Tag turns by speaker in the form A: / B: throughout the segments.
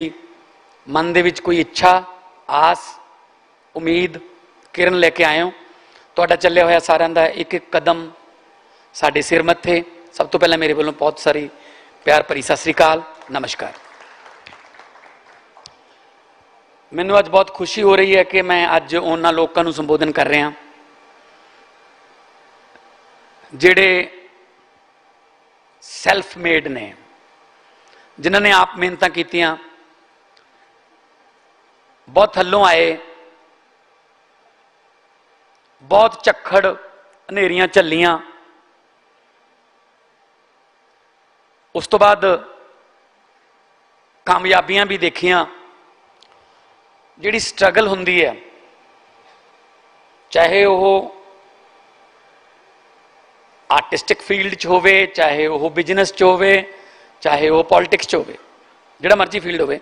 A: मन दे विच कोई इच्छा आस उम्मीद किरण लेके आए हो। तुहाडा चलिया होया सारिआं दा एक एक कदम साडे सिर मत्थे। सब तो पहले मेरे वालों बहुत सारी प्यार भरी सत श्री अकाल, नमस्कार। मैनू अज बहुत खुशी हो रही है कि मैं अज उन्हां लोकां नूं संबोधन कर रहा जिहड़े सैल्फ मेड ने, जिन्हां ने आप मेहनतां कीतियां, बहुत थल्लों आए, बहुत झक्खड़ हनेरियां झल्लियां, उस तो बाद कामयाबियां भी देखियां। जिहड़ी स्ट्रगल हुंदी है, चाहे वह आर्टिस्टिक फील्ड च होवे, चाहे वह बिजनेस च होवे, चाहे वह पॉलिटिक्स च होवे, जिहड़ा मर्जी फील्ड होवे,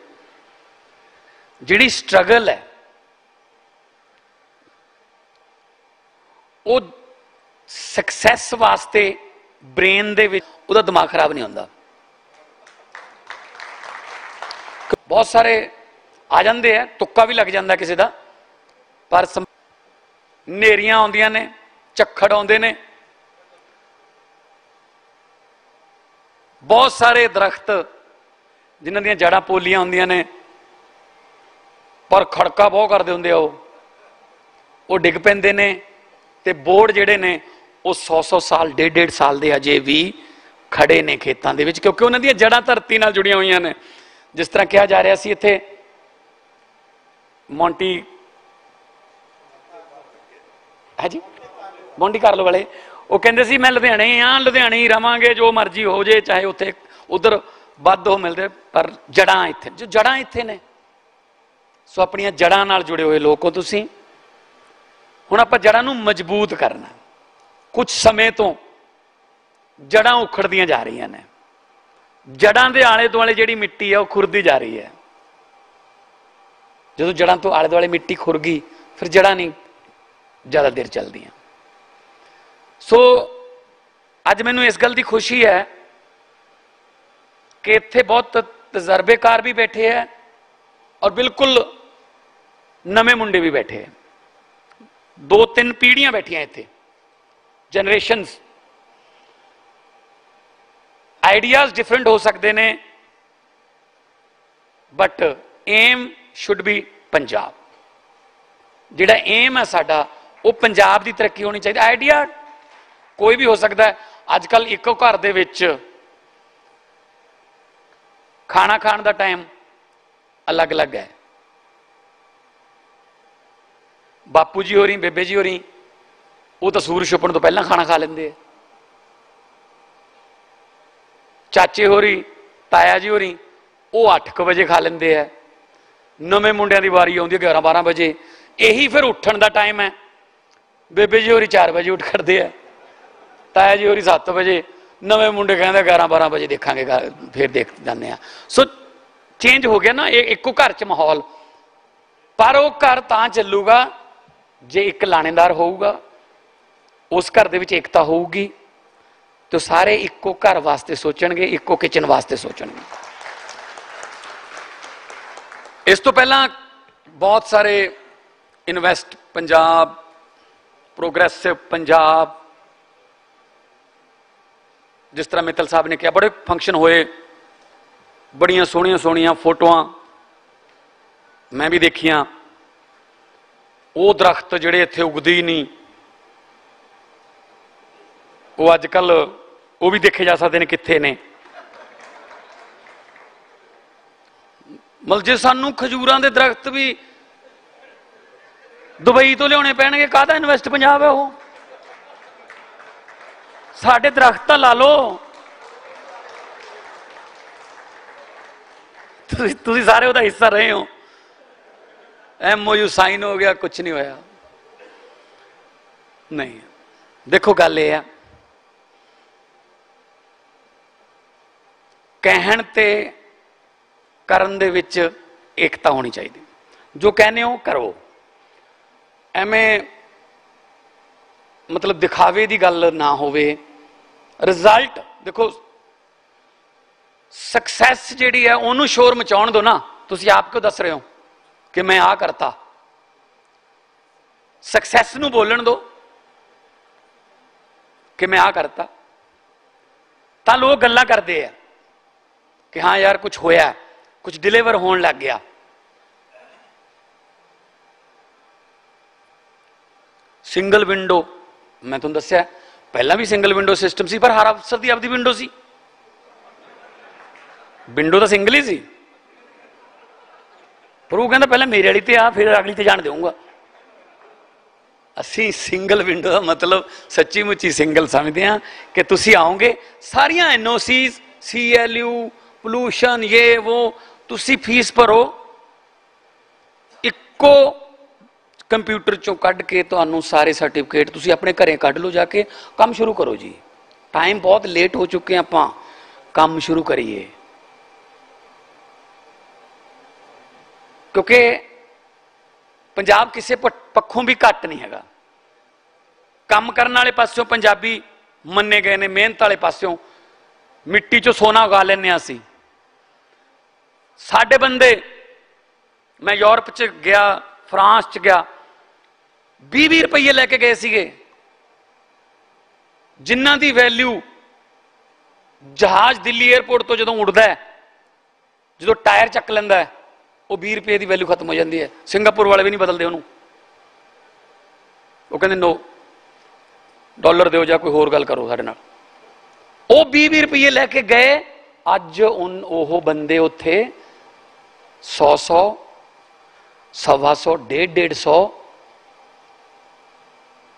A: जिहड़ी स्ट्रगल है वो सक्सैस वास्ते ब्रेन दे विच उहदा दिमाग खराब नहीं होंदा। बहुत सारे आ जाते हैं, तुक्का भी लग जाता किसी का, पर हनेरियां आउंदियां ने, झक्खड़ आउंदे ने, बहुत सारे दरख्त जिन्हां दीयां जड़ां पोलियां हुंदियां ने पर खड़का बहुत करदे हुंदे आ, वो डिग पैंदे ने। ते बोर्ड जिहड़े ने वो 100-100 साल 1.5 साल दे अजे भी खड़े ने खेतां दे विच, क्योंकि उन्हां दीयां जड़ां धरती नाल जुड़ियां होईयां ने। जिस तरह कहा जा रहा सी इत्थे मोंटी है जी, मोंटी कार्लो वाले वो कहते सी मैं लुधियाने हाँ, लुधियाने ही रवांगे, जो मर्जी हो जाए, चाहे उत्थे उधर वध हो मिलते, पर जड़ां इत्थे, जो जड़ां इत्थे ने। सो अपनियां जड़ां नाल जुड़े हुए लोग हो तुसीं। हुण आपां जड़ां नूं मजबूत करना। कुछ समय तो जड़ां उखड़दियां जा रही ने, जड़ां दे आले दुआले जिहड़ी मिट्टी है वह खुरदी जा रही है। जो जड़ां तो आले दुआले मिट्टी खुर गई, फिर जड़ां नहीं ज़्यादा देर चलदियां। सो अज मैनू इस गल की खुशी है कि इत्थे बहुत तजर्बेकार भी बैठे हैं और बिल्कुल नवे मुंडे भी बैठे हैं। 2-3 पीढ़ियां बैठियां इत्थे, जनरेशनस। आइडियाज डिफरेंट हो सकते हैं, but aim should be Punjab. जिहड़ा एम है साडा वो पंजाब की तरक्की होनी चाहिए। आइडिया कोई भी हो सकता है। अजकल इको घर दे विच खाना खाण दा टाइम अलग अलग है। बापू जी होरी, बेबे जी होरी, वो तो सूरज छुपण तो पहला खाना खा लेंदे। चाचे होरी, ताया जी होरी, वो 8 बजे खा लेंदे है। नवे मुंडिया की वारी आउंदी 11-12 बजे। यही फिर उठण दा टाइम है। बेबे जी होरी 4 बजे उठ करते हैं, ताया जी होरी 7 बजे, नवे मुंडे कहते 11-12 बजे देखांगे, फिर देख जाने। सो चेंज हो गया ना एको घर च माहौल। पर वो घर तां चलूगा जे एक लाणेदार होऊगा, उस घर दे विच एकता होऊगी, तो सारे इको घर वास्ते सोचणगे, इको किचन वास्ते सोचणगे। इस तो पहला बहुत सारे इन्वेस्ट पंजाब, प्रोग्रेसिव पंजाब, जिस तरह मित्तल साहब ने कहा, बड़े फंक्शन होए, बड़ियां सोहणियां सोहणियां फोटोआं मैं भी देखियां। वो दरख्त जिहड़े इत्थे उगदे ही नहीं, वो अजकल वो भी देखे जा सकते हैं कित्थे ने। मतलब जे सानू खजूरां दे दरख्त भी दुबई तो लियाने पैणगे, काहदा इन्वेस्ट पंजाब है वो। साडे दरख्त ला लो, तुसीं सारे उहदा हिस्सा रहे हो। MOU साइन हो गया, कुछ नहीं होया। नहीं, देखो गल यह है, कहण ते करन दे विच एकता होनी चाहिए। जो कहने हो करो, एवें मतलब दिखावे की गल ना होवे। रिजल्ट देखो, सक्सैस जिहड़ी है उन्होंने शोर मचाउण दो ना। ਤੁਸੀਂ ਆਪ ਕਿਉਂ ਦੱਸ ਰਹੇ ਹੋ ਕਿ मैं आ करता? सक्सैस नूं बोलन दो कि मैं आ करता, तो लोग गल्लां करते हैं कि हाँ यार कुछ होया, कुछ डिलीवर होने लग गया। सिंगल विंडो, मैं तुहानूं दस्सिआ पहला भी सिंगल विंडो सिस्टम सी, पर हर अफसर की आपकी विंडो सी। विंडो तो सिंगल ही सी, पर वो कहता पहले मेरे वाली ते आ, फिर अगली ते जान दूंगा। असी सिंगल विंडो का मतलब सच्ची मुच्ची सिंगल समझते हैं कि तुसी आओगे, सारिया NOCs, CLU, पोल्यूशन, ये वो, तुसी फीस भरो, इको कंप्यूटर चों कढ़ के तुहानूं सारे सर्टिफिकेट तुसी अपने घरें कढ़ लो, जाके काम शुरू करो जी। टाइम बहुत लेट हो चुके हैं, आपां काम शुरू करिए, क्योंकि पंजाब किसी पक्षों भी घट नहीं है। काम करने वाले पासों पंजाबी मन्ने गए ने, मेहनत वाले पासों मिट्टी चो सोना उगा लेने असी। साडे बंदे, मैं यूरोप च गया, फ्रांस च गया, 20-20 रुपये लैके गए सीगे, जिन्हां दी वैल्यू जहाज दिल्ली एयरपोर्ट तो जदों उड़दा है, जो टायर चक लैंदा है, वो 20 रुपये की वैल्यू खत्म हो जाती है। सिंगापुर वाले भी नहीं बदलते उन्होंने, वो कहते नो डॉलर दो या कोई होर गल करो साडे नाल। वो 20-20 रुपये लैके गए, अज उन ओह बंदे उत्थे 100-100, 125-100, 150-150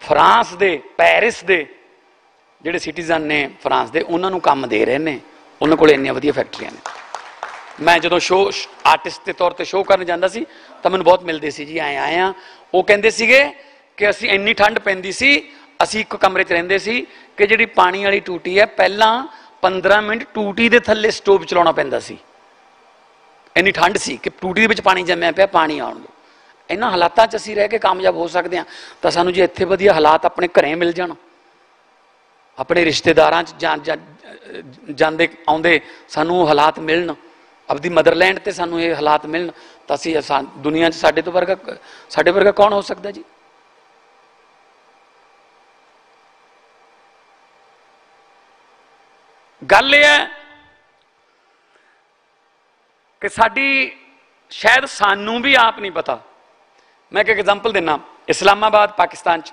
A: फ्रांस दे, पैरिस दे जिहड़े सिटीजन ने फ्रांस दे, उन्होंने काम दे रहे हैं। उन्होंने कोल इन्नियां वधिया फैक्ट्रियां ने। मैं जो शो आर्टिस्ट के तौर पर शो करने जाता सी, तो मैं बहुत मिलते सी जी, आए हाँ। वो कहते सीगे कि असी इन्नी ठंड पैंदी सी, असी एक कमरे च रहिंदे सी कि जिहड़ी पानी वाली टूटी है, पहला 15 मिनट टूटी दे थल्ले स्टोव चलाउणा पैंदा सी, इन्नी ठंड सी कि टूटी दे विच पानी जम्मिया पिया, पानी आउण दो। इन्हां हालातां च असीं रह के कामयाब हो सकते हैं, तो सानूं जे इत्थे वधिया हालात अपने घरें मिल जाण, अपने रिश्तेदारां च जांदे आउंदे सानूं हालात मिलण, अपनी मदरलैंड ते सानूं ये हालात मिलन, तो असी दुनिया साडे तो साडे वर्गा कौन हो सकता जी। गल यह है कि साडी शायद सानूं भी आप नहीं पता। मैं एक एग्जाम्पल देना, इस्लामाबाद पाकिस्तान च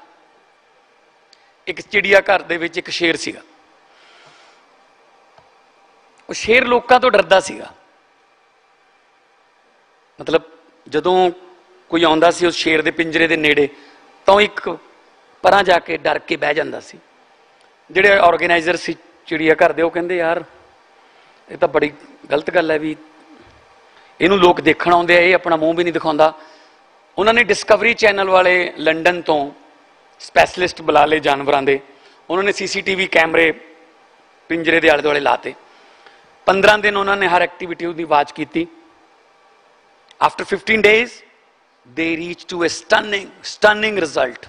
A: एक चिड़िया घर दे विच एक शेर सीगा। वो शेर लोगों तो डरदा सीगा, मतलब जदों कोई आउंदा सी उस शेर के पिंजरे के नेड़े, तो एक परां जाके डर के बह जांदा सी। जिहड़े ऑर्गेनाइजर सी चिड़िया घर दे, वो कहंदे यार ये तो बड़ी गलत गल है भी इनू लोग देखण आउंदे आ, ये अपना मूँह भी नहीं दिखाउंदा। उन्होंने डिस्कवरी चैनल वाले लंडन तो स्पैशलिस्ट बुला ले जानवरों के, उन्होंने CCTV कैमरे पिंजरे के आले दुआले लाते। 15 दिन उन्होंने हर एक्टिविटी की वाच की। After 15 days, they reached to a stunning result.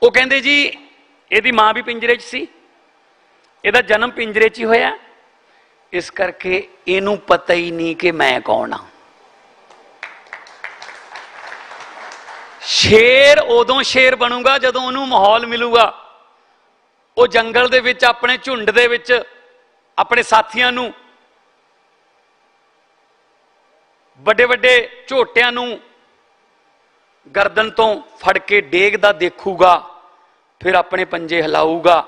A: वो कहते जी ਇਹਦੀ मां भी पिंजरे च सी, ਇਹਦਾ जन्म पिंजरे च ही होया, इस करके ਇਹਨੂੰ पता ही नहीं कि मैं कौन हाँ। शेर उदों शेर बनूगा जदों ਉਹਨੂੰ माहौल मिलूगा। वो जंगल दे विच अपने झुंड दे विच अपने साथियों नूं, ਵੱਡੇ ਵੱਡੇ ਝੋਟਿਆਂ ਨੂੰ गर्दन तो फड़ के डेगदा देखूगा, फिर अपने पंजे हिलाऊगा,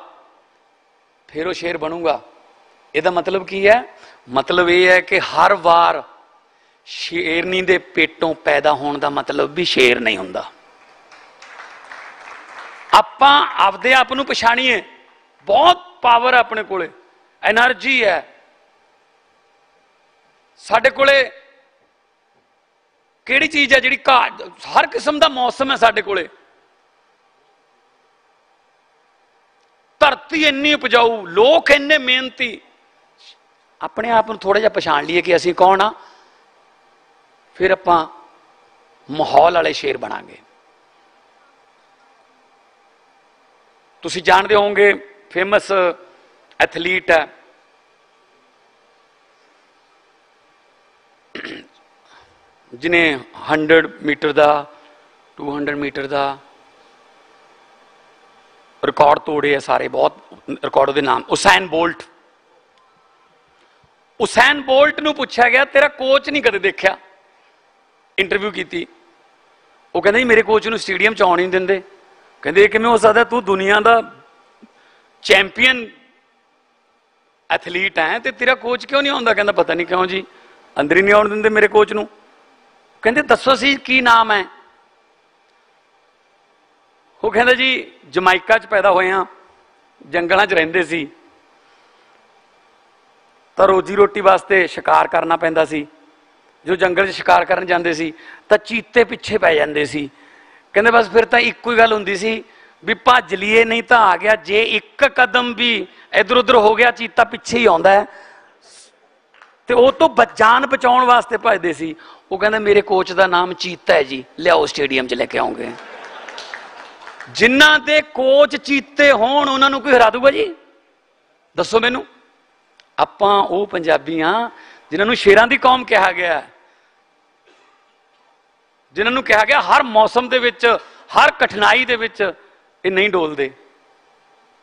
A: फिर वो शेर बनूगा। ਇਹਦਾ मतलब की है? मतलब यह है कि हर बार शेरनी दे पेटों पैदा होने का मतलब भी शेर नहीं हुंदा। आपां आपदे आप नूं पछाणीए, बहुत पावर है अपने कोले, एनर्जी है साडे कोले। किहड़ी चीज़ है जिहड़ी हर किस्म का मौसम है साडे कोले। धरती इन्नी उपजाऊ, लोग इन्ने मेहनती। अपने आप थोड़ा जिहा पछाण लीए कि असीं कौन हाँ, फिर आपां माहौल वाले शेर बनांगे। तुसीं जानदे होवोगे फेमस एथलीट है जिन्हें 100 मीटर का 200 मीटर का रिकॉर्ड तोड़े है सारे, बहुत रिकॉर्ड के नाम। उसैन बोल्ट, उसैन बोल्ट नूं पूछा गया तेरा कोच नहीं कदे देखा, इंटरव्यू की, वो कहते मेरे कोच नूं स्टेडियम च आउण नहीं देंदे। कहते किवें हो सकदा, तू दुनिया का चैंपीयन एथलीट है तो तेरा कोच क्यों नहीं आउंदा? कहंदा पता नहीं क्यों जी, अंदर ही नहीं आउण दिंदे मेरे कोच नूं। कहते दसो सी की नाम है? वो कहता जी जमाइका च पैदा होए हाँ, जंगलों च रहिंदे सी, तो रोजी रोटी वास्ते शिकार करना पैंदा सी। जो जंगल च शिकार करन जांदे सी तो चीते पिछे पै जांदे सी। कहते बस फिर तो इक्को ही गल हुंदी सी भी भज लीए नहीं तो आ गया, जे एक कदम भी इधर उधर हो गया चीता पिछे ही आउंदा है, तो वो तो जान बचाउण वास्ते भजदे सी। वो कहंदे मेरे कोच का नाम चीता है जी, लियाओ स्टेडियम च लेके आओगे। जिन्हां दे कोच चीते होण उन्हां नूं कोई हरा दूगा जी? दसो मैनू। आपां वो पंजाबी हाँ जिन्हां नूं शेरां दी कौम कहा गया, जिन्हां नूं कहा गया हर मौसम दे विच, हर कठिनाई दे विच ये नहीं डोलदे,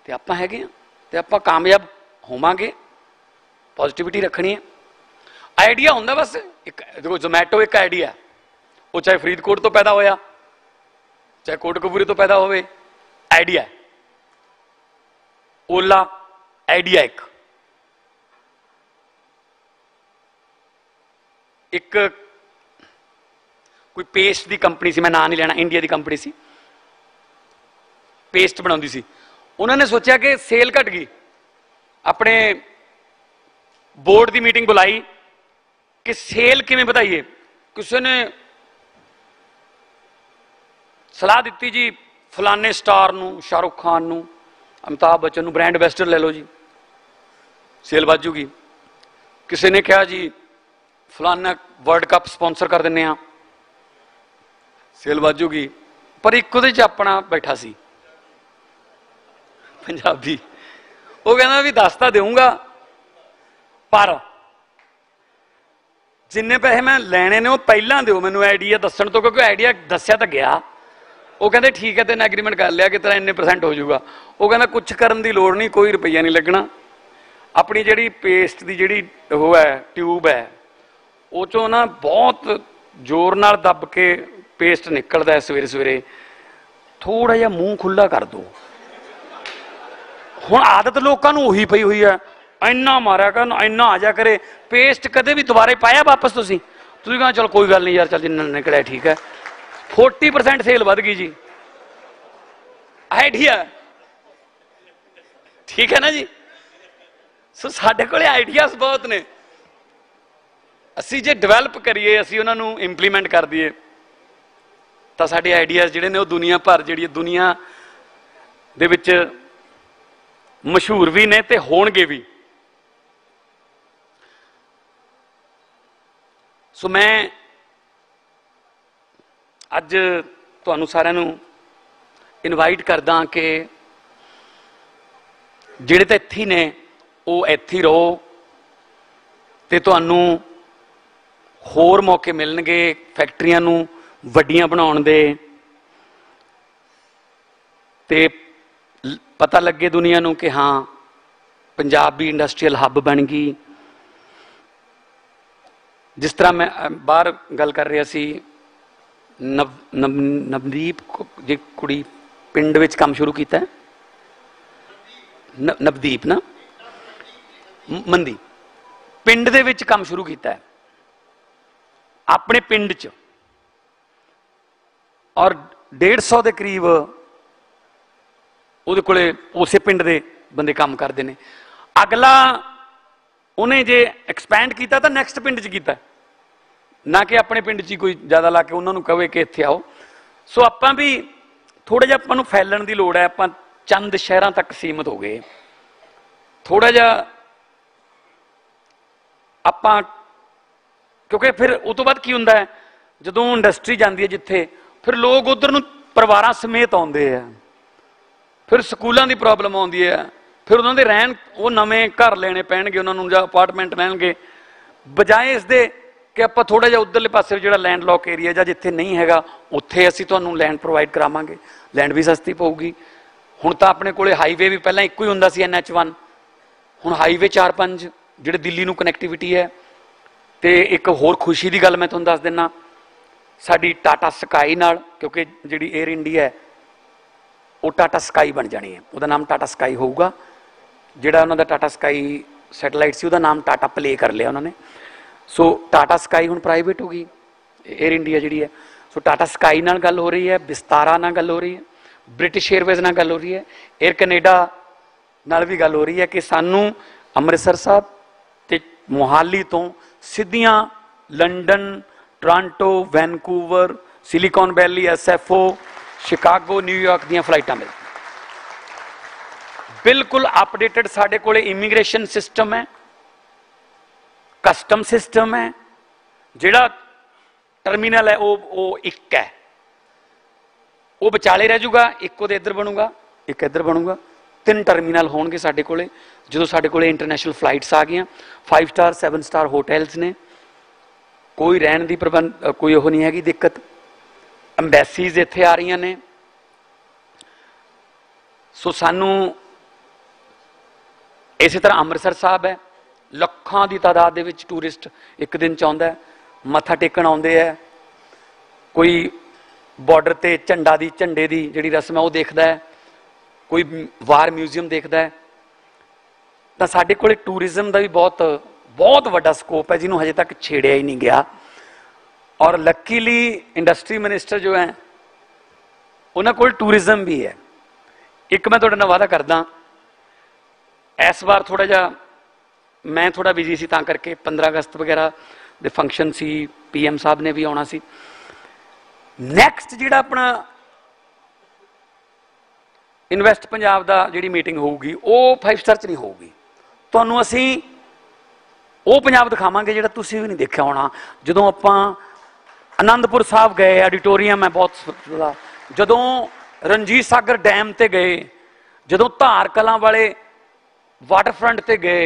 A: ते आपां हैगे आ, ते आपां कामयाब होवांगे। पॉजिटिविटी रखनी है। आइडिया होंदा बस एक, देखो जोमैटो एक आइडिया, वो चाहे फरीदकोट तो पैदा होया, चाहे कोटकपूरे तो पैदा होवे, आइडिया। ओला आइडिया एक कोई पेस्ट की कंपनी सी, मैं नाम नहीं लेना, इंडिया की कंपनी सी, पेस्ट बनाउंदी सी। उन्होंने सोचा कि सेल घट गई, अपने बोर्ड की मीटिंग बुलाई कि सेल किवें वधाईए। किसी ने सलाह दी जी फलाने स्टार नूं, शाहरुख खान नूं, अमिताभ बच्चन नूं ब्रांड एंबेसडर ले लो जी, सेल वधूगी। किसी ने कहा जी फलाना वर्ल्ड कप स्पॉन्सर कर दिंदे आ, सेल वधूगी। पर एक उहदे च अपना बैठा सी पंजाबी, वो कहना भी दस तो देऊंगा पर जिन्ने पैसे मैं लेने ने वो पहला दो मैनू आइडिया दसन तो, क्योंकि आइडिया दसिया तो गया। वो कहते ठीक है तेन एग्रीमेंट कर लिया कि तेरा इन्ने % हो जाऊगा। वो कहना कुछ करने की लोड़ नहीं, कोई रुपया नहीं लगना, अपनी जी पेस्ट की जी वो है ट्यूब है वो चो ना बहुत जोर नाल दब के पेस्ट निकलता है सवेरे सवेरे, थोड़ा जिहा मूँह खुला कर दो। हुण आदत लोगों को उही पई हुई है, इन्ना मारिया कर इन्ना आ जा करे, पेस्ट कदे भी दोबारे पाया वापस तुसीं कहा चल कोई गल नहीं यार, चल जिन्ना निकलिया ठीक है। 40% सेल वध गई जी, आइडिया ठीक है ना जी। सो साडे कोले आइडियाज बहुत ने, असी जे डिवेलप करिए, असी उन्हां नूं इंप्लीमेंट कर दिए तो साडे आइडियाज जिहड़े ने वो दुनिया भर जिहड़ी दुनिया दे विच मशहूर भी ने ते होणगे भी। सो मैं अज तुहानूं सारिआं नूं इनवाइट करदा कि जिहड़े तां इत्थे ने वो इत्थे रहो, ते तुहानूं होर मौके मिलणगे फैक्ट्रियां नूं वड्डियां बनाउण दे, ते पता लगे दुनिया नूं कि हाँ पंजाब भी इंडस्ट्रीयल हब बन गई। जिस तरह मैं बाहर गल कर रहा सी, नवदीप जी कुड़ी पिंड विच काम शुरू किया है, नवदीप ना मंदी पिंड दे विच काम शुरू किया है अपने पिंड च, और 150 के करीब उहदे कोले उसे पिंड दे बंदे काम करते हैं। अगला उन्हें जे एक्सपैंड किया तो नैक्सट पिंड च किया, ना कि अपने पिंड च कोई ज़्यादा ला के उन्होंने कहे कि इत्थे आओ। सो आपां भी थोड़ा जिहा आपां नूं फैलण दी लोड़ है, आपां चंद शहरां तक सीमित हो गए, थोड़ा जिहा आपां, क्योंकि फिर उस तो बाद की हुंदा है जदों इंडस्ट्री जाती है जिथे, फिर लोग उधर नूं परिवारां समेत आउंदे आ, फिर स्कूलों की प्रॉब्लम आती है, फिर उन्होंने रहन वो नवे घर लेने पैणगे उन्होंने, जां अपार्टमेंट लैणगे, बजाए इसके कि आप थोड़ा जिहा उधरले पासे जो लैंडलॉक एरिया ਜਾਂ जिथे नहीं हैगा उत्थे असीं तुहानूं लैंड प्रोवाइड करावांगे, लैंड भी सस्ती पऊगी। हुण तां अपने कोले हाईवे भी पहलां इक्को ही हुंदा सी NH1, हुण हाईवे 4-5 जिहड़े दिल्ली नूं कनैक्टिविटी है। तो एक होर खुशी की गल मैं तुहानूं दस दिना, साडी टाटा स्काई नाल, क्योंकि जिहड़ी एयर इंडिया है वो टाटा स्काई बन जानी है, उसका नाम टाटा स्काई होगा। जिहड़ा उन्हां दा टाटा स्काई सैटेलाइट सी उसका नाम टाटा प्ले कर लिया उन्होंने। सो टाटा स्काई हुण प्राइवेट हो गई, एयर इंडिया जिहड़ी है। सो टाटा स्काई नाल गल हो रही है, विस्तारा नाल गल हो रही है, ब्रिटिश एयरवेज नाल गल हो रही है, एयर कनेडा नाल भी गल हो रही है कि सानू अमृतसर साहब ते मोहाली तो सीधियां London, Toronto, Vancouver, Silicon Valley, SFO, Chicago, New York दीयां फ्लाइटां मिल बिल्कुल अपडेटेड। साडे कोले इमीग्रेशन सिस्टम है, कस्टम सिस्टम है, जिहड़ा टर्मीनल है वो एक है, वो विचाले रह जाऊगा, एक उहदे इधर बनूगा, एक इधर बनूगा, 3 टर्मीनल होणगे साडे कोले। जो साडे कोले इंटरनेशनल फ्लाइट्स आ गई, 5 स्टार 7 स्टार होटल्स ने, कोई रहन की प्रबंध कोई वो नहीं हैगी दिक्कत। अंबैसीज इत्थे आ रही ने। सो सानू इस तरह अमृतसर साहब है, लखां की तादाद दे विच टूरिस्ट एक दिन च आउंदा है, मत्था टेकण आउंदे है। कोई बॉर्डर ते झंडा दी झंडे की जिहड़ी रस्म है वो देखदा है, कोई वार म्यूजियम देखदा है। तो साडे कोले टूरिज्म का भी बहुत बहुत वड्डा स्कोप है, जिन्होंने हजे तक छेड़िया ही नहीं गया। और लकीली इंडस्ट्री मिनिस्टर जो है उन्होंने कोल टूरिज्म भी है। एक मैं तुहाडे नाल वादा करदा, इस बार थोड़ा जा मैं थोड़ा बिजी सी, तां करके 15 अगस्त वगैरह दे फंक्शन सी, PM साहब ने भी आना सी। नैक्सट जिहड़ा अपना इन्वेस्ट पंजाब दा जिहड़ी मीटिंग होगी वो 5 स्टार च नहीं होगी। तुहानूं असीं वो पंजाब दिखावांगे जिहड़ा तुसीं भी नहीं देखिया होना। जदों आपां आनंदपुर साहब गए, ऑडिटोरीयम है बहुत, जदों रणजीत सागर डैम ते गए, जदों धार कलां वाले वाटरफ्रंट ते गए,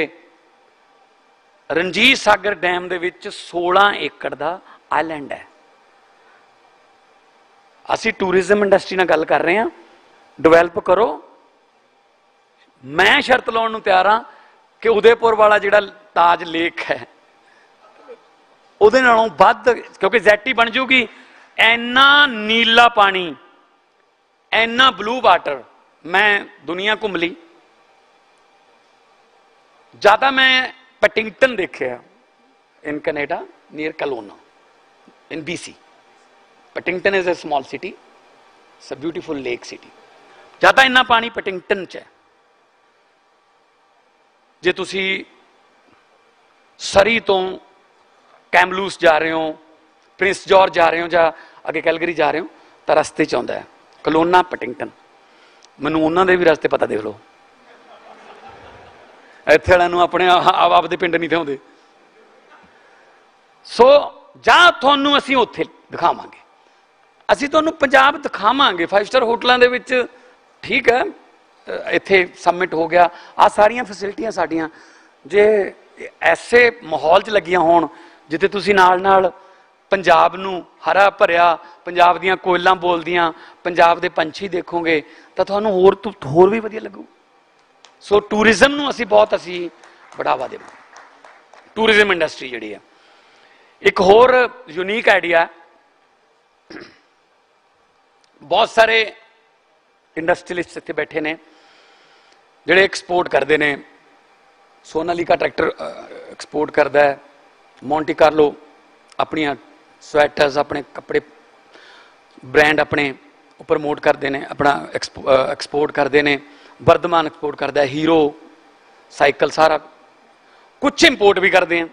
A: रणजीत सागर डैम दे विच 16 एकड़ दा आइलैंड है। असी टूरिज्म इंडस्ट्री नाल गल कर रहे हैं, डिवेलप करो। मैं शर्त लाउण नूं तैयार हाँ कि उदयपुर वाला जिहड़ा ताज लेक है उहदे नालों वध, क्योंकि जैटी बन जूगी, इन्ना नीला पानी, इन्ना ब्लू वाटर। मैं दुनिया घूम ली, ज़्यादा मैं पैटिंगटन देखे in Canada near Kelowna in BC। Penticton is a small city, it's a beautiful lake city. ज़्यादा इन्ना पानी पैटिंगटन च है। जे तुसी सरी तो कैमलूस जा रहे हो, प्रिंस जॉर्ज जा रहे हो, या अगे कैलगरी जा रहे हो, तो रस्ते च आउंदा है कलोना पैटिंगटन। मैनूं उन्हां दे भी रस्ते पता, देख लो। इत्थे वालिआं नूं अपने आपदे पिंड नहीं आउंदे। सो जां तुहानूं असीं उत्थे दिखावांगे, असीं तुहानूं पंजाब दिखावांगे 5 स्टार होटलों दे विच। ठीक है, इत्थे सबमिट हो गया, आ सारियां फैसिलिटियां साडियां जे ऐसे माहौल च लगियां होण जिथे तुसीं नाल नाल पंजाब नूं हरा भरिया, पंजाब दीयां कोयलां बोलदियां, पंजाब दे पंछी देखोगे तो तुहानूं होर भी वधिया लगू। सो टूरिज्म नूं असीं बहुत बढ़ावा देवांगे। टूरिज्म इंडस्ट्री जिहड़ी है, एक होर यूनीक आइडिया, बहुत सारे इंडस्ट्रीलिस्ट इत्थे बैठे ने जिहड़े एक्सपोर्ट करते हैं। सोनालिका ट्रैक्टर एक्सपोर्ट करता है, मोंटी कार्लो अपनियां स्वैटर्स, अपने कपड़े ब्रांड अपने प्रमोट करते हैं, अपना एक्सपोर्ट करते हैं। वर्धमान एक्सपोर्ट करता है, हीरो साइकिल सारा कुछ इंपोर्ट भी करते हैं।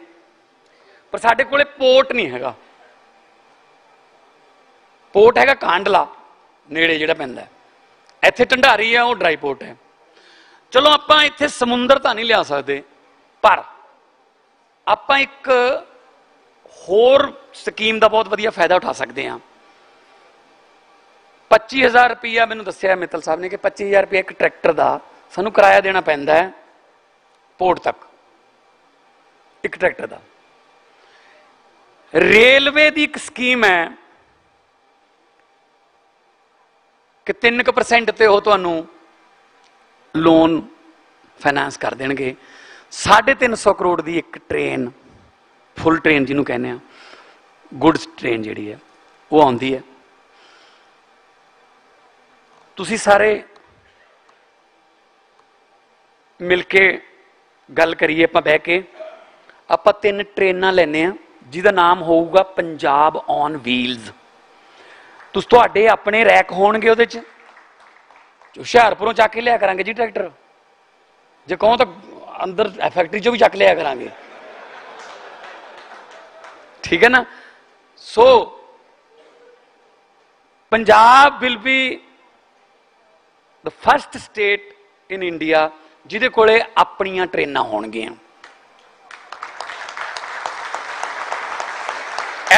A: पर साडे कोले पोर्ट नहीं हैगा। पोर्ट हैगा कांडला नेड़े जिहड़ा पैंदा है, इत्थे ढंडारी है वो ड्राई पोर्ट है। चलो आपां इत्थे समुंदर तां नहीं लिया सकते, पर आपां एक होर स्कीम का बहुत वधिया फायदा उठा सकते हैं। 25,000 रुपया मैंने दस्सिया मित्तल साहब ने कि 25,000 रुपया एक ट्रैक्टर का सानू किराया देना पैंदा है पोर्ट तक, एक ट्रैक्टर का। रेलवे की एक स्कीम है कि 3% ते वो तुहानू लोन फाइनेंस कर देंगे। 350 करोड़ की एक ट्रेन, फुल ट्रेन जिन्हों कहने हैं, गुड्स ट्रेन जी है वो आती है। तुसी सारे मिल के गल करिए, आप बह के आप 3 ट्रेनां लैने आ जिहदा नाम होगा पंजाब ऑन व्हील्स। तुहाडे अपने रैक होणगे उहदे च, हुशियारपुरों चक के लिया करांगे जी ट्रैक्टर, जे कहो तो अंदर फैक्ट्री चो भी चक लिया करांगे, ठीक है ना। So Punjab will be the first state in India जिहदे कोले अपनियां ट्रेनां होणगियां।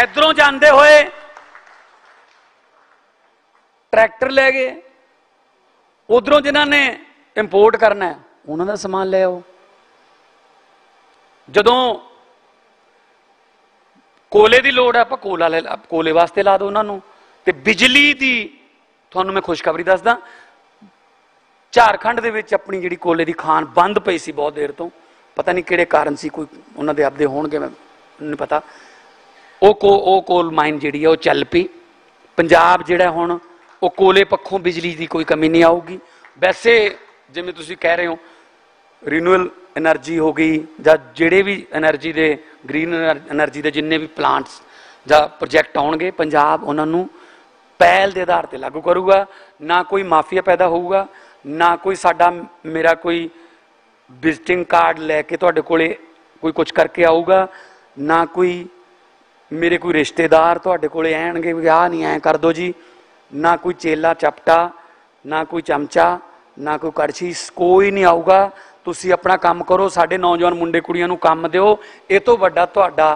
A: इधरों जाते हुए ट्रैक्टर ले गए, उधरों जिन्होंने इंपोर्ट करना है उन्होंने समान ले आओ। जदों कोले की लोड़ है, आप कोला ले, कोले वास्ते ला दो उन्होंने। ते बिजली की तुहानू मैं खुशखबरी दसदा, झारखंड दे विच अपनी जिहड़ी कोले की खान बंद पई सी बहुत देर तो, पता नहीं किहड़े कारण सी, कोई उन्होंने आपदे होणगे मैनूं नहीं पता। वो कोल माइन जिहड़ी है वो चल पई। पंजाब जिहड़ा हुण वो कोले पक्षों बिजली की कोई कमी नहीं आऊगी। वैसे जिवें तुसीं कह रहे हो रिन्यूएबल एनर्जी हो गई जां जिहड़े भी एनर्जी दे ग्रीन एनर्जी दे जिन्ने भी प्लांट्स जां प्रोजैक्ट आउणगे, पंजाब उन्होंने पहल के आधार पर लागू करूगा। ना कोई माफिया पैदा होऊगा, ना कोई साडा मेरा कोई विजिटिंग कार्ड लैके तुहाडे कोले कोई कुछ करके आऊगा, ना कोई मेरे कोई रिश्तेदार तुहाडे कोले आएणगे भी आ नहीं ऐ कर दो जी, ना कोई चेला चपटा, ना कोई चमचा, ना कोई कड़छी, कोई नहीं आऊगा। तुसी अपना काम करो, साडे नौजवान मुंडे कुड़ियां नूं काम दिओ। ये तो वड्डा तुहाडा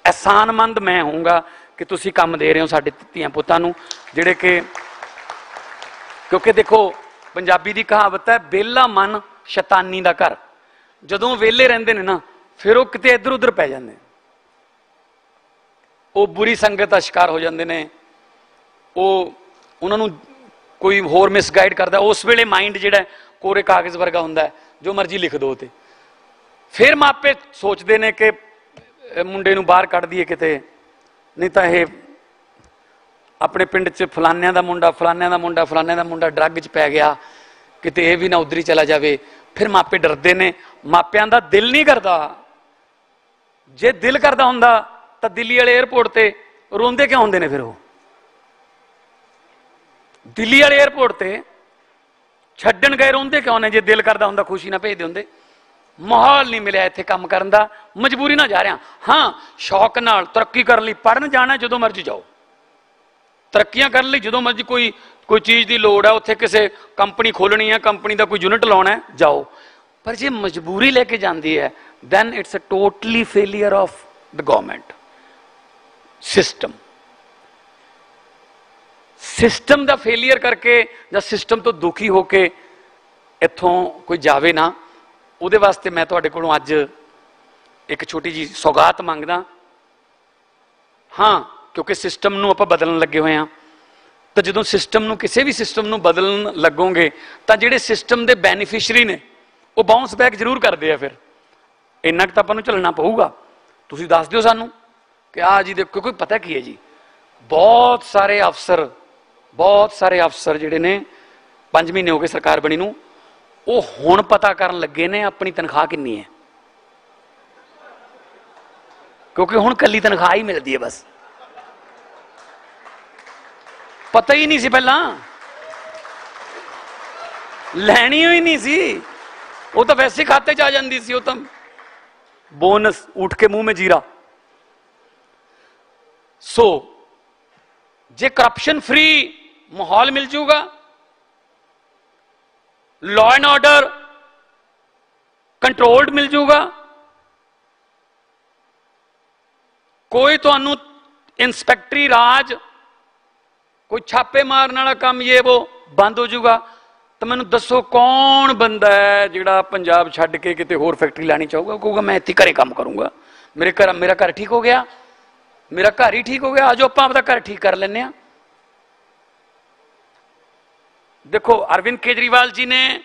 A: एहसानमंद मैं होऊंगा कि तुसी काम दे रहे हो साडे धीआं पुत्तां नूं, जिहड़े कि क्योंकि देखो पंजाबी की कहावत है वेला मन शैतानी दा घर। जदों वेले रहिंदे ने ना फिर वो किते इधर उधर पै जांदे, वो बुरी संगत का शिकार हो जाते हैं, वो उन्होंने कोई होर मिसगाइड करता। उस वेले माइंड जिहड़ा कोरे कागज़ वर्गा हुंदा है, जो मर्जी लिख दो। तो फिर मापे सोचते हैं कि मुंडे नूं बाहर कढ़ दईए किते, नहीं तो यह अपने पिंड च फलानिया का मुंडा फलानिया का मुंडा फलानिया का मुंडा ड्रग च पै गया, किते यह भी ना उधर ही चला जाए। फिर मापे डरते हैं, मापियां दा दिल नहीं करता। जे दिल करता हुंदा तो दिल्ली वाले एयरपोर्ट ते रोंदे क्यों होंदे ने? फिर वो दिल्ली वाले एयरपोर्ट ते छड्डण गए रोंदे क्यों ने? जे दिल करता हुंदा खुशी ना भेजदे हुंदे। माहौल नहीं मिलिया इत्थे काम करन दा, मजबूरी ना जा रहा। हाँ, शौक नाल तरक्की करने लई पढ़न जाना, जदों मर्जी जाओ। तरक्कियां करने लई जदों मर्जी कोई चीज़ की लोड़ है, उत्थे किसी कंपनी खोलनी है, कंपनी का कोई यूनिट लाउणा है, जाओ। पर जे मजबूरी लेके जाती है then it's a totally failure of the government system का फेलियर करके या सिस्टम तो दुखी होके इत्थों कोई जावे ना। उहदे वास्ते मैं तुहाडे कोलों अज एक छोटी जी सौगात मंगदा। हाँ, क्योंकि सिस्टम नूं आपां बदलण लगे हुए हैं, तो जदों सिस्टम नूं किसी भी सिस्टम नूं बदलण लगोगे तो जिहड़े सिस्टम के बेनीफिशरी ने वो बाउंस बैक जरूर करते हैं। फिर इन्ना तो आपां नूं झलना पऊगा। तुसीं दस दिओ सानूं कि आ जी देखो, क्योंकि पता की है जी, बहुत सारे अफसर जिहड़े ने 5 महीने हो गए सरकार बनी नूं, वो हुण पता करन लगे ने अपनी तनख्वाह कितनी है, क्योंकि हुण कल्ली तनख्वाह ही मिलती है। बस पता ही नहीं सी, पहला लैनी ही नहीं सी, वो तो वैसे खाते च आ जाती सी, वो तो बोनस उठ के मुंह में जीरा। सो जे करप्शन फ्री माहौल मिल जूगा, लॉ एंड ऑर्डर कंट्रोल्ड मिल जूगा, कोई तुहानू इंस्पैक्टरी राज, कोई छापे मारने वाला काम ये वो बंद हो जूगा, तो मैनू दसो कौन बंदा है जिहड़ा पंजाब छड्ड के किते होर फैक्ट्री लानी चाहूगा? कहूगा मैं इत्थे घरे काम करूंगा, मेरा घर ठीक हो गया। मेरा घर ही ठीक हो गया, आज आप अपना घर ठीक कर लें। देखो अरविंद केजरीवाल जी ने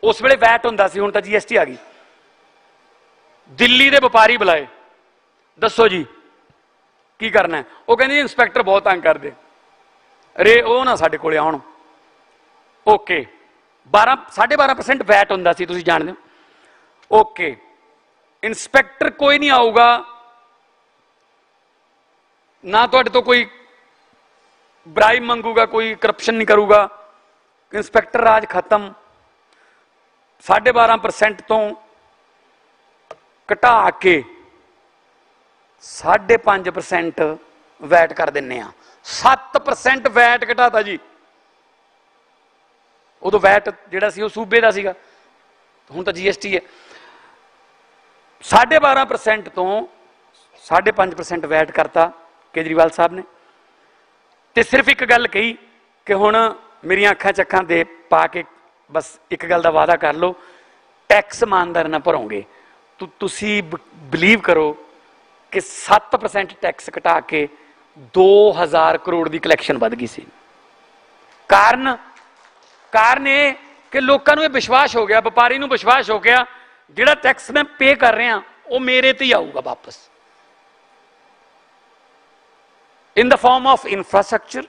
A: उस वेले वैट होंदा सी, हुण तां GST आ गई। दिल्ली के व्यापारी बुलाए, दसो जी की करना है? वो कहते इंस्पैक्टर बहुत तंग कर दे, अरे वो ना साडे कोले आउण। ओके 12.5% वैट होंदा सी, तुसीं जाणदे हो। ओके इंस्पैक्टर कोई नहीं आऊगा ना, तुहाडे तो कोई ब्राइब मंगूगा, कोई करप्शन नहीं करूगा, इंस्पैक्टर राज खत्म। 12.5% तो घटा के 5.5% वैट कर देने, 7% वैट घटाता जी। उदों वैट जिहड़ा सी सूबे का सीगा, हुण तां GST है। 12.5% तो 5.5% वैट करता केजरीवाल साहब ने, ते सिर्फ एक गल कही कि हुण मेरी अखां चक्खां दे पा के बस एक गल का वादा कर लो, टैक्स ईमानदार ना भरोगे। तुसी बिलीव करो कि 7% टैक्स घटा के 2000 करोड़ की कलैक्शन बढ़ गई सी। कारण ये कि लोगों को विश्वास हो गया, व्यापारी को विश्वास हो गया, जिहड़ा टैक्स मैं पे कर रहा वो मेरे ते ही आऊगा वापस, in the form of infrastructure,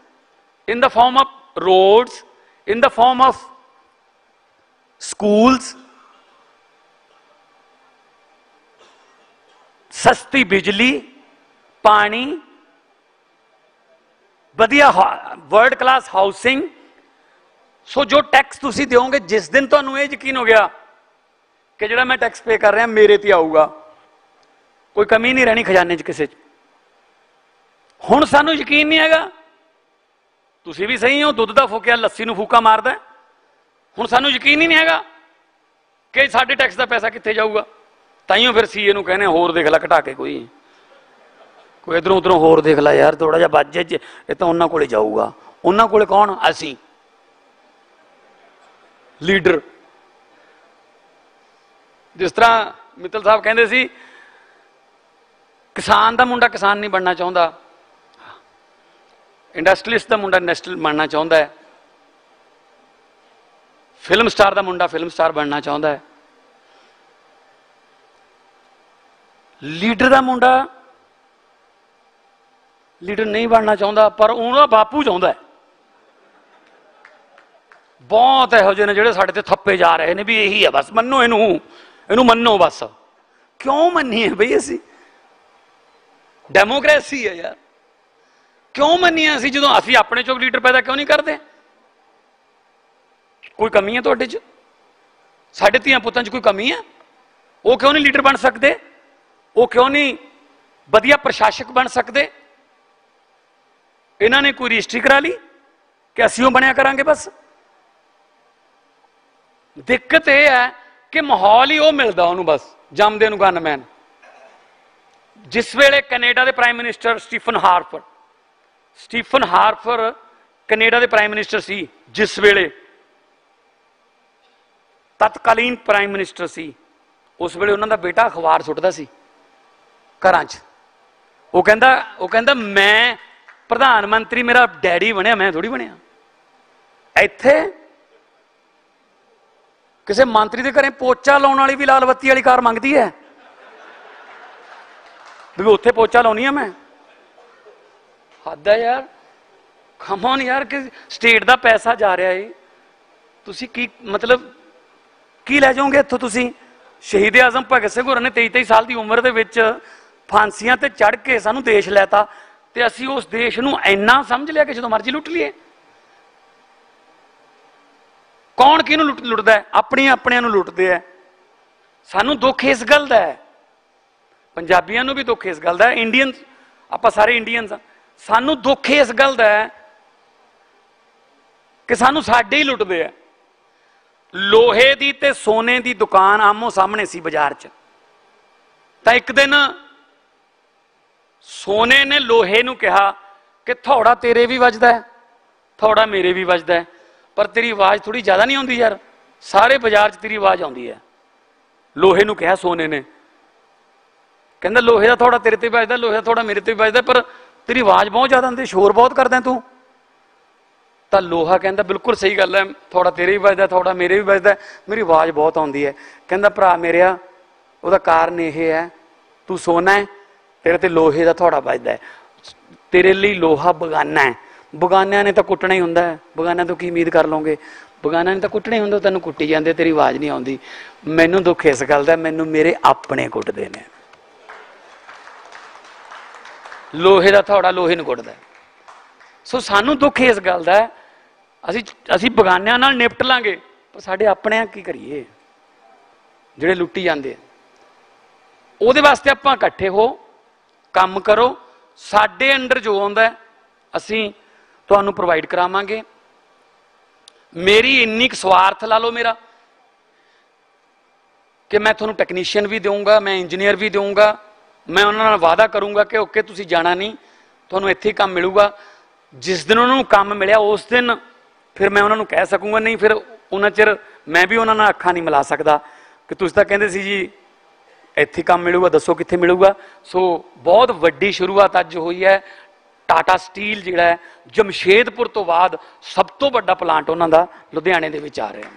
A: in the form of roads, in the form of schools, सस्ती बिजली, पानी, वधिया वर्ल्ड क्लास हाउसिंग। सो जो टैक्स तुसी दोगे, जिस दिन तुहानू ये यकीन हो गया कि जिहड़ा मैं टैक्स पे कर रहा मेरे ते आऊगा, कोई कमी नहीं रहनी खजाने च किसी। हुण सानू यकीन नहीं हैगा, तुसी भी सही हो, दुध का फूकिया लस्सी नूं फूका मारदा। हुण सानू यकीन ही नहीं हैगा कि साडे टैक्स का पैसा कित्थे जाऊगा। ताइयों फिर CA नूं कहने होर देख ला घटा के, कोई इधरों उधरों होर देख ला यार, थोड़ा जिहा बजट ये तो उन्हां कोले जाऊगा। उन्हां कोले कौन? असीं लीडर। जिस तरह मित्तल साहब कहते सी, किसान का मुंडा किसान नहीं बनना चाहता, इंडस्ट्रीलिस्ट का मुंडा इंडस्ट्रीलिस्ट बनना चाहता है, फिल्म स्टार का मुंडा फिल्म स्टार बनना चाहता है, लीडर का मुंडा लीडर नहीं बनना चाहता, पर उन्होंने बापू चाहता है। बहुत यहो ਜਿਹੇ ਨੇ ਜਿਹੜੇ ਸਾਡੇ ਤੇ थप्पे जा रहे हैं भी यही है बस मनो इनू मनो बस। क्यों मनीए बई असी? डेमोक्रेसी है यार, क्यों मनीए असी जो असी अपने चों लीडर पैदा क्यों नहीं करते? कोई कमी है तुहाडे च? साडे धीआं पुत्तां च कोई कमी है? वो क्यों नहीं लीडर बन सकते? वो क्यों नहीं वधिया प्रशासक बन सकते? इन्होंने कोई रजिस्ट्री करा ली कि असीं बनया करांगे बस। दिक्कत यह है कि माहौल ही वो मिलता उन्होंने, बस जमदे नूं गनमैन। जिस वेले कनेडा के prime minister Stephen Harper Canada के प्राइम मिनिस्टर सी, जिस वेले तत्कालीन प्राइम मिनिस्टर सी, उस वेले उन्होंने बेटा अखबार सुटदा सी घरां च। वो कहंदा मैं प्रधानमंत्री, मेरा डैडी बनया, मैं थोड़ी बनया। इत्थे किसी मंत्री के घरें पोचा लाने वाली भी लाल बत्ती वाली कार मंगती है भी उत्थे पोचा लाउणी है मैं। हद है यार, कमॉन यार, कि स्टेट का पैसा जा रहा है, तुसी की मतलब की लै जाओगे इत्थों? तुसी शहीद आजम भगत सिंह होरां ने 23 साल की उम्र के फांसियां ते चढ़ के सानू देश लैता, ते असी उस देश नूं इन्ना समझ लिया कि जो मर्जी लुट लीए। कौन किनू लुटदा है? अपनी अपने लुटते हैं। सानू दुख इस गल का है, पंजाबियों नूं भी दुख इस गल का है, इंडियन आप सारे इंडियन सानू दुख इस गल का है कि सानू साडे ही लुटते हैं। लोहे की ते सोने की दुकान आमो सामने सी बाजार च, तो एक दिन सोने ने लोहे नूं कहा कि थोड़ा तेरे भी वजदा है, थोड़ा मेरे भी वजदा है, पर तेरी आवाज़ थोड़ी ज़्यादा नहीं आती यार, सारे बाजार च तेरी आवाज़ आती है। लोहे नूं कहा सोने ने कहता लोहे का थोड़ा तेरे ते बजदा, लोहे का थोड़ा मेरे ते बजदा, पर तेरी आवाज़ बहुत ज़्यादा आती, शोर बहुत करदा तू। तो लोहा कहता बिल्कुल सही गल है, थोड़ा तेरे भी बजदा, थोड़ा मेरे भी बजदा, मेरी आवाज़ बहुत आती है। कहता भरा मेरिया ਉਹਦਾ ਕਾਰਨ ਇਹ है, तू सोना है, तेरे ते लोहे का थोड़ा बजदा है, तेरे लिए लोहा बगाना है, बगानिया ने तो कुटना ही होंदा है, बगानिया तो की उम्मीद कर लोगे, बगानिया ने तो कुटना ही होंदा, तेन कुट्टी जाते, तेरी आवाज़ नहीं आती। मैनू दुख इस गल का, मैनू मेरे अपने कुटते हैं, लोहे का थोड़ा लोहे नूं कुटदा। सो सानू दुख इस गल का, असी बगानिया नाल निपट लांगे, पर साडे अपने की करिए जिहड़े लुट्टी जाते। ਉਹਦੇ ਵਾਸਤੇ ਆਪਾਂ ਇਕੱਠੇ ਹੋ ਕੰਮ करो, ਸਾਡੇ अंडर जो आउंदा ਅਸੀਂ ਤੁਹਾਨੂੰ प्रोवाइड करावांगे। मेरी इन्नी स्वार्थ ला लो मेरा कि मैं ਤੁਹਾਨੂੰ टैक्नीशियन भी दूंगा, मैं इंजीनियर भी दूंगा, मैं उन्होंने नाल वादा करूंगा कि ओके तुसीं जाना नहीं, ਤੁਹਾਨੂੰ ਇੱਥੇ ही काम मिलूगा। जिस दिन उन्होंने काम मिलिया उस दिन फिर मैं उन्होंने कह सकूंगा, नहीं फिर उन्ना चिर मैं भी उन्होंने अखां नहीं मिला सकता कि तुसीं तां कहंदे सी जी ਇੱਥੇ काम मिलूगा, दसो कित्थे मिलूगा। सो बहुत वड्डी शुरुआत अज हुई है। टाटा स्टील जिहड़ा है जमशेदपुर तो बाद सब तो वड्डा प्लांट उन्हों का लुधियाने दे विच आ रहा है।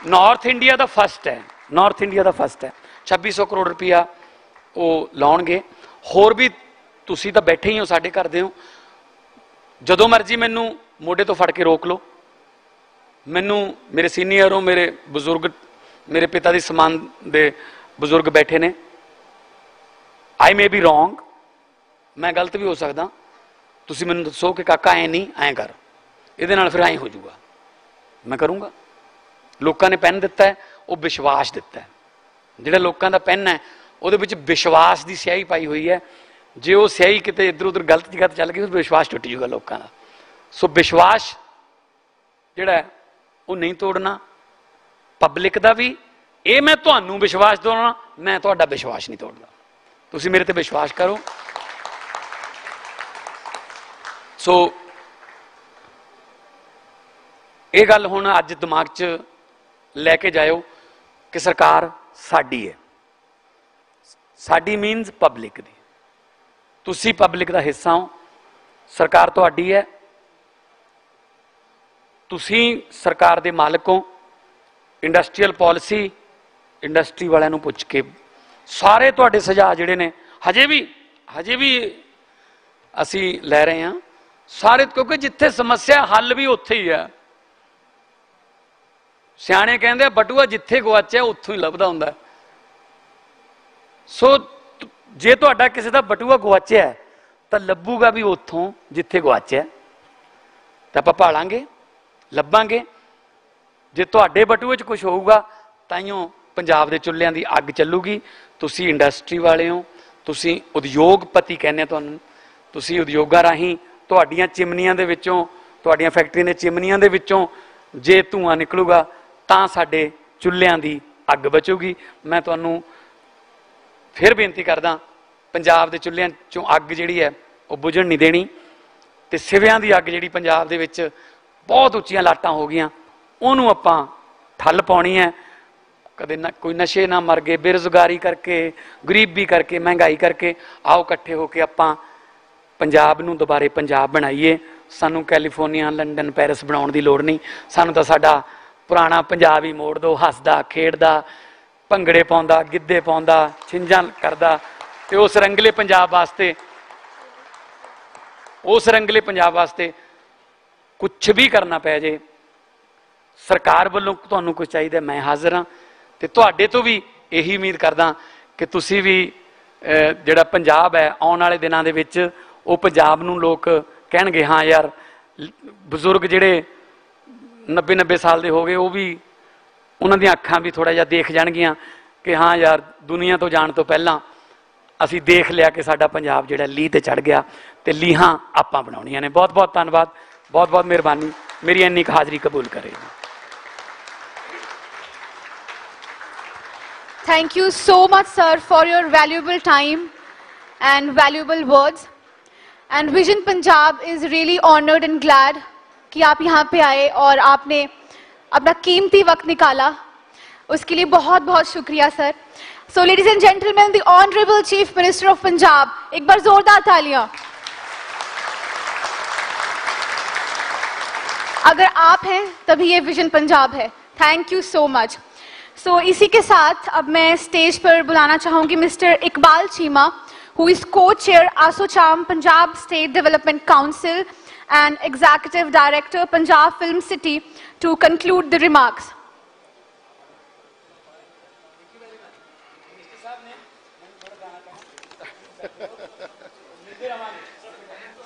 A: नॉर्थ इंडिया का फस्ट है, नॉर्थ इंडिया का फस्ट है। 2600 करोड़ रुपया वो लाउणगे। होर भी तुसीं तां बैठे ही हो, साडे घर दे हो, जदों मर्जी मैनू मोढे तो फड़ के रोक लो। मैनू मेरे सीनियर हो, मेरे बजुर्ग, मेरे पिता दी समान दे बजुर्ग बैठे ने। आई मे बी रोंग, मैं गलत भी हो सकता, तुसीं मैनूं दसो कि काका ऐ नहीं ऐ कर, इहदे नाल फिर ऐ हो जाऊगा, मैं करूँगा। लोगों ने पेन दिता है, वो विश्वास दिता है। जिहड़ा लोगों का पेन है उहदे विच विश्वास की स्याही पाई हुई है। जे वो स्याही किते इधर उधर गलत जगह चल गई फिर विश्वास टुट जाऊगा लोगों का। सो विश्वास जिहड़ा है वो नहीं तोड़ना, पब्लिक का भी। ये मैं तुहानूं विश्वास दिलाउणा, मैं तुहाडा विश्वास नहीं तोड़दा, तुसीं मेरे ते विश्वास करो। सो ये गल हुण अज दिमाग च लैके जाओ कि सरकार साडी है, साडी मीनस पब्लिक दी, तुसीं पब्लिक का हिस्सा हो, सरकार तुहाडी है, तुसीं सरकार दे मालिक हो। इंडस्ट्रीयल पॉलिसी इंडस्ट्री वालिਆਂ ਨੂੰ ਪੁੱਛ के सारे ਤੁਹਾਡੇ ਸੁਝਾਅ ਜਿਹੜੇ ਨੇ ਹਜੇ ਵੀ ਅਸੀਂ ਲੈ ਰਹੇ ਹਾਂ ਸਾਰੇ, क्योंकि जिथे समस्या हल भी उत्थे ही है। सियाणे कहंदे बटूआ जिथे गवाचिया उत्थों ही लभदा हुंदा। सो जे तुहाडा किसी दा बटूआ गवाचिया तो लभूगा भी उत्थों जिथे गवाचिया, तो आपां भालांगे, लभांगे। जे तुहाडे बटूए च कुछ होऊगा ताइयों पंजाब दे चुल्हिਆਂ दी अग ਚੱਲੂਗੀ। तुसीं इंडस्ट्री वाले हो, तुसीं उद्योगपति कहने तुहानूं, तुसीं उद्योगां राहीं तुहाडीਆਂ चिमनियां दे विचों, तुहाडीਆਂ फैक्ट्रियां दे चिमनियां दे विचों जे धुआं निकलूगा तां साडे चुल्हिਆਂ दी अग बचूगी। मैं तुहानूं फिर बेनती करदा, पंजाब दे चुल्हिਆਂ चों अग जिहड़ी है वो बुझण नहीं देनी, ते सिविਆਂ दी अग जिहड़ी पंजाब दे विच बहुत उच्चियां लाटां हो गईयां, ਉਹਨੂੰ ਆਪਾਂ ठल पाउणी है। कदे ना कोई नशे ना मर गए, बेरोजगारी करके, गरीबी करके, महंगाई करके। आओ इकट्ठे होकर आपां पंजाब नूं दोबारे पंजाब बनाईए। सानू कैलीफोर्निया, लंडन, पैरिस बनाउण दी लोड़ नहीं, सानू तां साडा पुराना पंजाब ही मोड़ दो। हसदा खेडदा, भंगड़े पाउंदा, गिद्धे पाउंदा, छिंजां करदा, ते उस रंगले पंजाब वास्ते, उस रंगले पंजाब वास्ते कुछ भी करना पै जे, सरकार वालों तुहानूं कुछ चाहिए, मैं हाज़र हाँ। तो तुहाडे तो भी यही उम्मीद करदा कि तुसीं भी जिहड़ा पंजाब है आउण वाले दिनां दे विच वो पंजाब नूं लोग कहणगे हाँ यार, बजुर्ग जिहड़े 90-90 साल दे हो गए वो भी, उन्हां दीयां अखां भी थोड़ा जिहा देख जाणगीਆਂ कि हाँ यार दुनिया तो जाण तो पहलां असीं देख लिया कि साडा पंजाब जिहड़ा लीह ते चढ़ गया, ते लीहां आपां बनाउणीਆਂ ने। बहुत बहुत धन्नवाद, बहुत बहुत मेहरबानी, मेरी इन्नी हाज़री कबूल करे।
B: Thank you so much, sir, for your valuable time and valuable words. And Vision Punjab is really honored and glad कि आप यहाँ पे आए और आपने अपना कीमती वक्त निकाला। उसके लिए बहुत बहुत शुक्रिया sir. So ladies and gentlemen, the Honorable Chief Minister of Punjab. एक बार जोरदार तालियां. अगर आप हैं तभी ये विजन पंजाब है. Thank you so much. So इसी के साथ अब मैं स्टेज पर बुलाना चाहूंगी mister Iqbal Cheema, who is co-chair ASOCHAM Punjab State Development Council and Executive Director Punjab Film City, to conclude the remarks.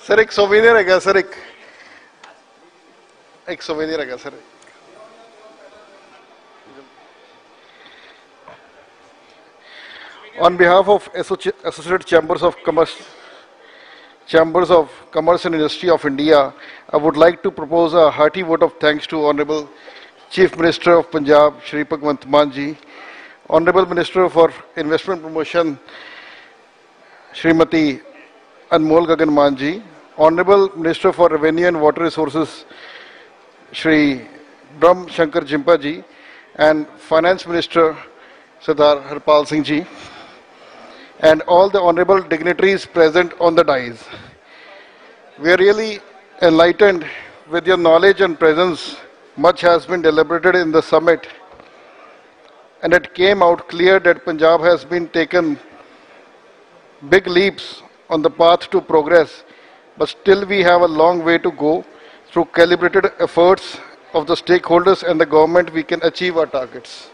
C: Sir एक सोवेनियर है क्या सर? एक सोवेनियर है क्या sir? On behalf of Associated Chambers of Commerce and Industry of India, I would like to propose a hearty vote of thanks to Honorable Chief Minister of Punjab, Shri Bhagwant Mann ji, Honorable Minister for Investment Promotion, Srimati Anmol Gagan Mann ji, Honorable Minister for Revenue and Water Resources, Shri Brahm Shankar Jimpa ji, and Finance Minister Sardar Harpal Singh ji, and all the honorable dignitaries present on the dais. We are really enlightened with your knowledge and presence. Much has been deliberated in the summit, and it came out clear that Punjab has been taken big leaps on the path to progress, but still we have a long way to go. Through calibrated efforts of the stakeholders and the government, we can achieve our targets.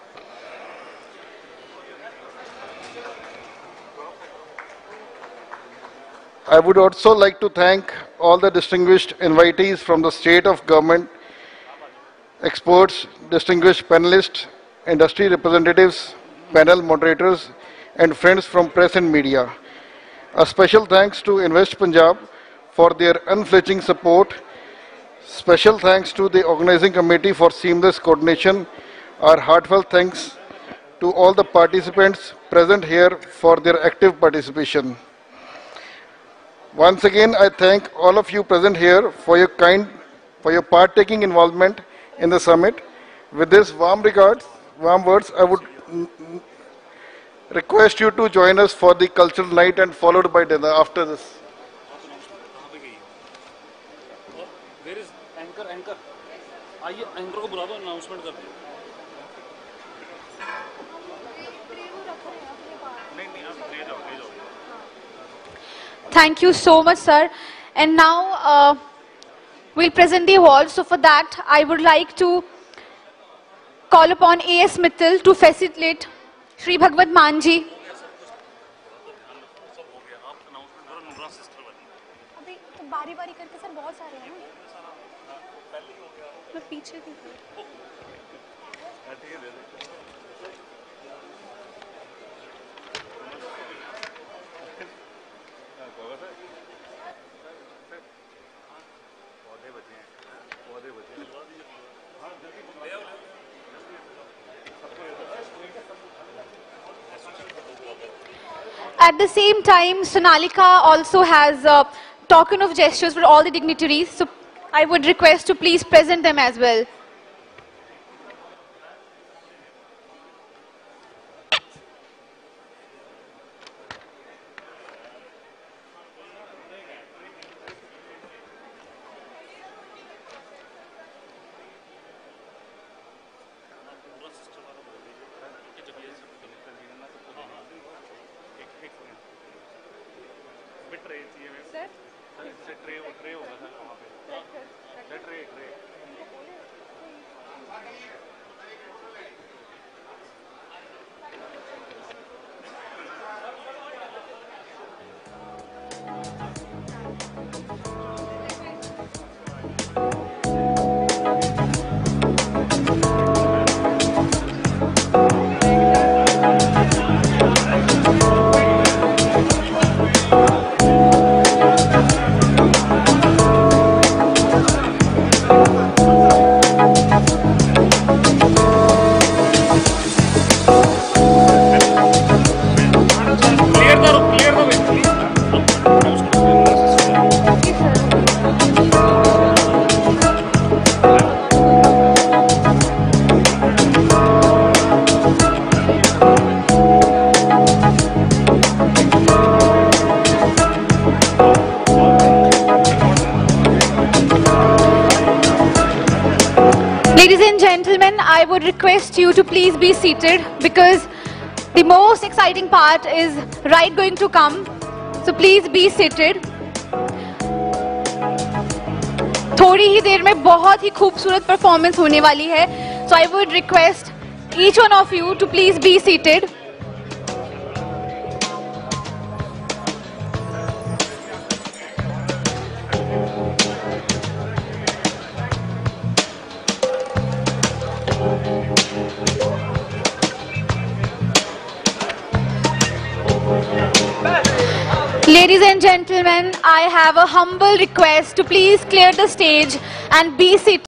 C: I would also like to thank all the distinguished invitees from the state of government, experts, distinguished panelists, industry representatives, panel moderators, and friends from press and media. A special thanks to Invest Punjab for their unflinching support. Special thanks to the organizing committee for seamless coordination. Our heartfelt thanks to all the participants present here for their active participation. Once again, I thank all of you present here for your partaking involvement in the summit. With this warm words, I would request you to join us for the cultural night and followed by dinner after this.
D: Where is anchor? आइए anchor को बुला दो, announcement कर दो.
B: Thank you so much, sir. And now we'll present the awards. So for that, I would like to call upon A.S. Mittal to facilitate Shri Bhagwant Mann ji. बारी-बारी करके sir बहुत सारे हैं ना, मैं पीछे थी. At the same time, Sonalika also has a token of gestures for all the dignitaries. So I would request to please present them as well. and gentlemen, I would request you to please be seated because the most exciting part is right going to come. So please be seated. थोड़ी ही देर में बहुत ही खूबसूरत performance होने वाली है. So I would request each one of you to please be seated. Ladies and gentlemen, I have a humble request to please clear the stage and be seated.